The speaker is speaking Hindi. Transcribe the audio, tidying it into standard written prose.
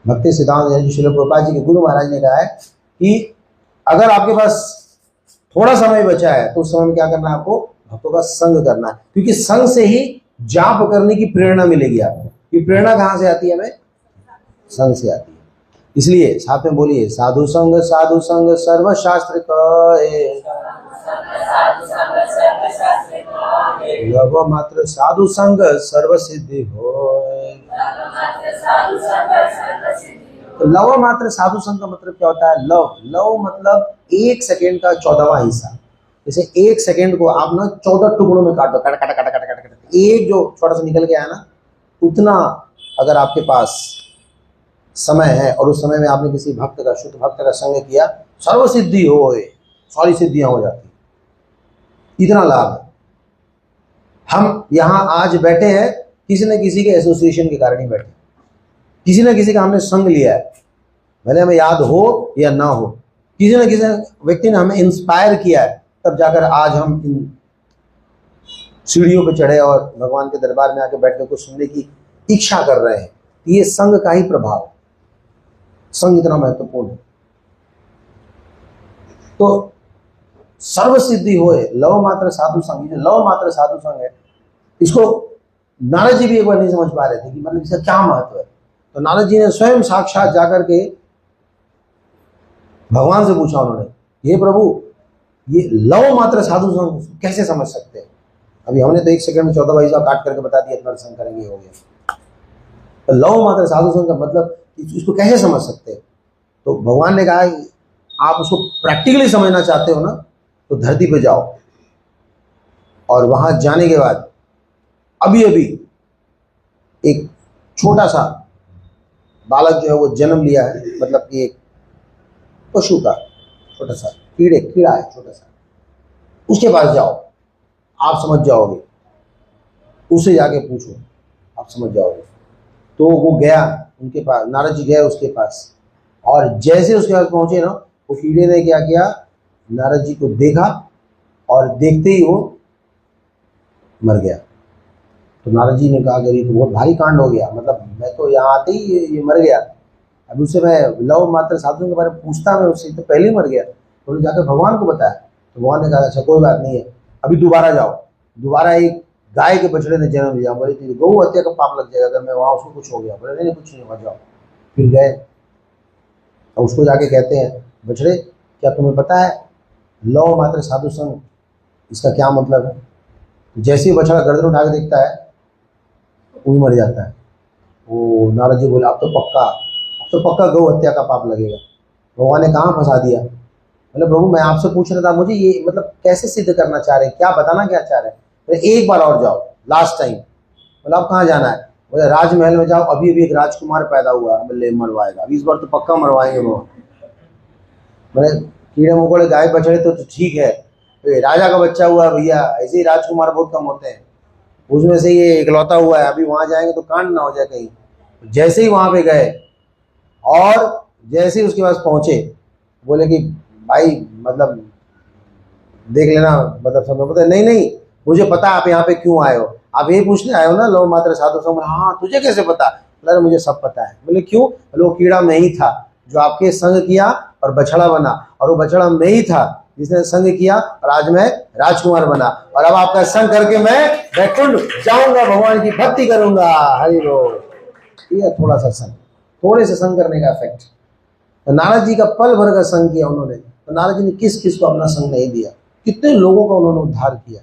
भक्ति सिद्धांत श्रील प्रभुपाद जी के गुरु महाराज ने कहा है कि अगर आपके पास थोड़ा समय बचा है तो उस समय में क्या करना है, आपको भक्तों का संग करना है, क्योंकि संग से ही जाप करने की प्रेरणा मिलेगी आपको। ये प्रेरणा कहाँ से आती है? हमें संग से आती है। इसलिए साथ में बोलिए, साधु संग सर्वशास्त्र कहे, लव मात्र साधु संग सर्व सिद्धि होय। तो लव मात्र साधु संग का मतलब क्या होता है? लव मतलब 1 सेकेंड का 14वां हिस्सा। जैसे 1 सेकेंड को आप ना 14 टुकड़ों में काट दो, काट काट काट काट काट काट, एक जो छोटा सा निकल के आया ना, उतना अगर आपके पास समय है और उस समय में आपने किसी भक्त का, शुद्ध भक्त का संग किया, सर्व सिद्धि होए, सारी सिद्धियां हो जाती, इतना लाभ है। हम यहाँ आज बैठे हैं किसी न किसी के एसोसिएशन के कारण ही बैठे, किसी न किसी का हमने संग लिया है, भले हमें याद हो या ना हो, किसी न किसी व्यक्ति ने हमें इंस्पायर किया है, तब जाकर आज हम इन सीढ़ियों पे चढ़े और भगवान के दरबार में आके बैठने को सुनने की इच्छा कर रहे हैं। ये संग का ही प्रभाव, संग इतना महत्वपूर्ण है। तो सर्व सिद्धि होए, लव मात्र साधु संग, जो लव मात्र साधु संग है, इसको नारद जी भी एक बार नहीं समझ पा रहे थे कि मतलब इसका क्या महत्व है। तो नारद जी ने स्वयं साक्षात जाकर के भगवान से पूछा उन्होंने, हे प्रभु, ये लव मात्र साधु संग कैसे समझ सकते हैं? अभी हमने तो 1 सेकंड में 14 हिस्सा काट करके बता दिया, तुम्हारा संग करेंगे, हो गया। तो लव मात्र साधु संग का मतलब इसको कैसे समझ सकते हैं? तो भगवान ने कहा आप उसको प्रैक्टिकली समझना चाहते हो ना, तो धरती पे जाओ और वहां जाने के बाद अभी अभी एक छोटा सा बालक जो है वो जन्म लिया है, मतलब कि एक पशु का छोटा सा कीड़ा है छोटा सा, उसके पास जाओ, आप समझ जाओगे। उससे जाके पूछो, आप समझ जाओगे। तो वो गया उनके पास, नारद जी गए उसके पास, और जैसे उसके पास पहुंचे ना, वो कीड़े ने क्या किया, नारद जी को देखा और देखते ही वो मर गया। तो नारद जी ने कहा कि तो बहुत भारी कांड हो गया, मतलब मैं तो यहाँ आते ही ये मर गया, अभी उससे मैं लव मात्र साधु के बारे में पूछता, मैं उससे तो पहले ही मर गया। तो उन्होंने जाकर भगवान को बताया, तो भगवान ने कहा अच्छा कोई बात नहीं है, अभी दोबारा जाओ, दोबारा एक गाय के बछड़े ने जन्म लिया, बोले थी गौ हत्या का पाप लग जाएगा अगर मैं वहाँ उसको कुछ हो गया। बोले नहीं कुछ नहीं होगा, जाओ। फिर गए और उसको जाके कहते हैं, बछड़े क्या तुम्हें पता है लव मात्र साधु संग इसका क्या मतलब है? जैसे ही बछड़ा गर्दन उठा के देखता है वो मर जाता है। वो नारद जी बोले अब तो पक्का गौ हत्या का पाप लगेगा। भगवान ने कहाँ फंसा दिया? बोले प्रभु मैं आपसे पूछ रहा था, मुझे ये मतलब कैसे सिद्ध करना चाह रहे हैं, क्या बताना क्या चाह रहे हैं? बोले एक बार और जाओ, लास्ट टाइम। बोले आप कहाँ जाना है? बोले राजमहल में जाओ, अभी अभी एक राजकुमार पैदा हुआ, बोले मरवाएगा, अभी इस बार तो पक्का मरवाएंगे वो। बोले कीड़े मकोड़े गाय बछड़े तो ठीक है, तो राजा का बच्चा हुआ भैया, ऐसे ही राजकुमार बहुत कम होते हैं, उसमें से ये इकलौता हुआ है, अभी वहां जाएंगे तो कांड ना हो जाए कहीं। जैसे ही वहां पे गए और जैसे ही उसके पास पहुंचे, बोले कि भाई मतलब देख लेना, मतलब समझ पता नहीं मुझे पता आप यहाँ पे क्यों आए हो, आप ये पूछने आए हो ना लव मात्र साधु संग? हाँ तुझे कैसे पता? बोले मुझे सब पता है। बोले क्यों? बोले वो कीड़ा मैं ही था जो आपके संग किया और बछड़ा बना, और वो बछड़ा मैं ही था जिसने संग किया और आज मैं राजकुमार बना, और अब आपका संग करके मैं वैकुंठ जाऊंगा, भगवान की भक्ति करूंगा। हरि बोल। ये थोड़ा सा संग, थोड़े से संग करने का इफेक्ट। तो नारद जी का पल भर का संग किया उन्होंने, तो नारद जी ने किस किस को अपना संग नहीं दिया, कितने लोगों का उन्होंने उद्धार किया।